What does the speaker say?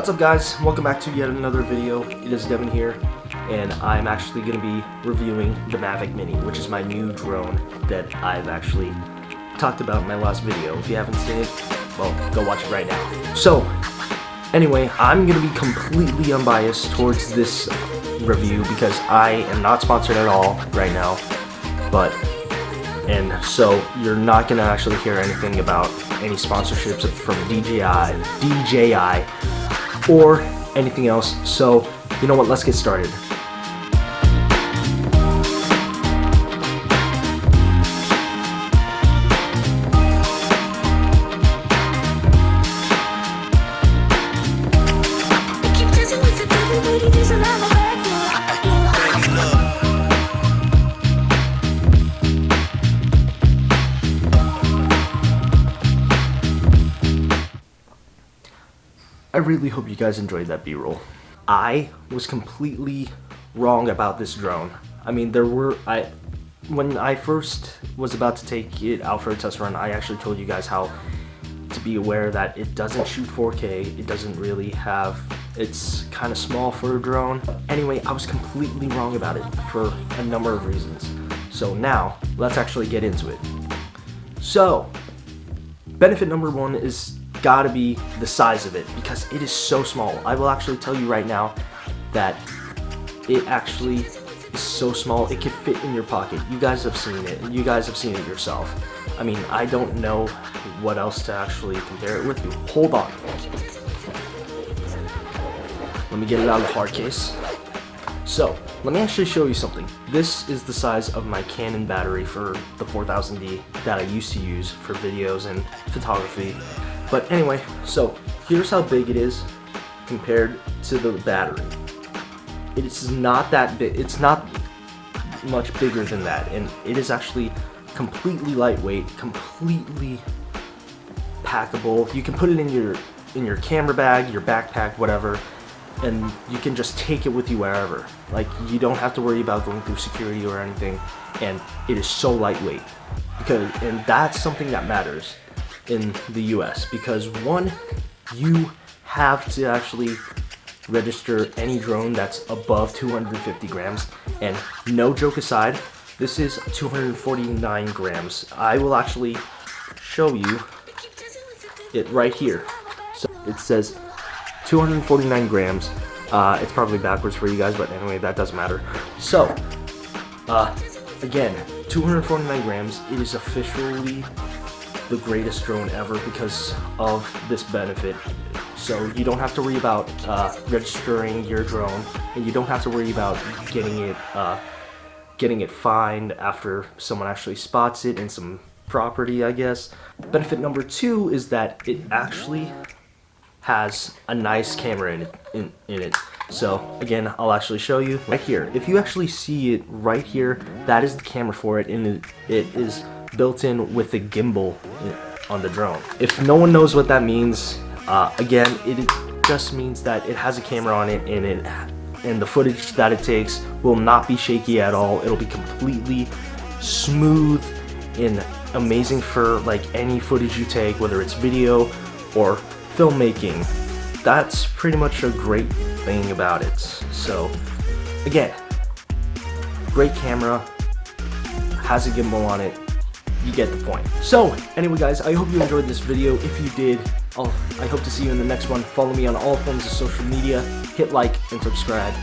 What's up guys, welcome back to yet another video. It is Devin here, and I'm actually going to be reviewing the Mavic Mini, which is my new drone that I've actually talked about in my last video. If you haven't seen it, well, go watch it right now. So, anyway, I'm going to be completely unbiased towards this review because I am not sponsored at all right now, and so you're not going to actually hear anything about any sponsorships from DJI, or anything else. So, you know what, let's get started. I really hope you guys enjoyed that B-roll. I was completely wrong about this drone. I mean, when I first was about to take it out for a test run, I actually told you guys how to be aware that it doesn't shoot 4K. It doesn't really have, it's kind of small for a drone. Anyway, I was completely wrong about it for a number of reasons. So now, let's actually get into it. So, benefit number one is gotta be the size of it, because it is so small. I will actually tell you right now that it actually is so small it can fit in your pocket. You guys have seen it. You guys have seen it yourself. I mean, I don't know what else to actually compare it with. Hold on. Let me get it out of the hard case. So, let me actually show you something. This is the size of my Canon battery for the 4000D that I used to use for videos and photography. But anyway, so here's how big it is compared to the battery. It's not that big. It's not much bigger than that, and it is actually completely lightweight, completely packable. You can put it in your camera bag, your backpack, whatever, and you can just take it with you wherever. Like, you don't have to worry about going through security or anything, and it is so lightweight. And that's something that matters in the US, because one, you have to actually register any drone that's above 250 grams, and no joke aside, this is 249 grams. I will actually show you it right here. So it says 249 grams. It's probably backwards for you guys, but anyway, that doesn't matter. So again, 249 grams. It is officially the greatest drone ever because of this benefit. So you don't have to worry about registering your drone, and you don't have to worry about getting it fined after someone actually spots it in some property, I guess. Benefit number two is that it actually has a nice camera in it. So again, I'll actually show you right here. If you actually see it right here, that is the camera for it, and it is built in with the gimbal on the drone. If no one knows what that means, again, it just means that it has a camera on it, and the footage that it takes will not be shaky at all. It'll be completely smooth and amazing for like any footage you take, whether it's video or filmmaking. That's pretty much a great thing about it. So again, great camera, has a gimbal on it. You get the point. So anyway guys, I hope you enjoyed this video. If you did, I hope to see you in the next one. Follow me on all forms of social media, hit like and subscribe,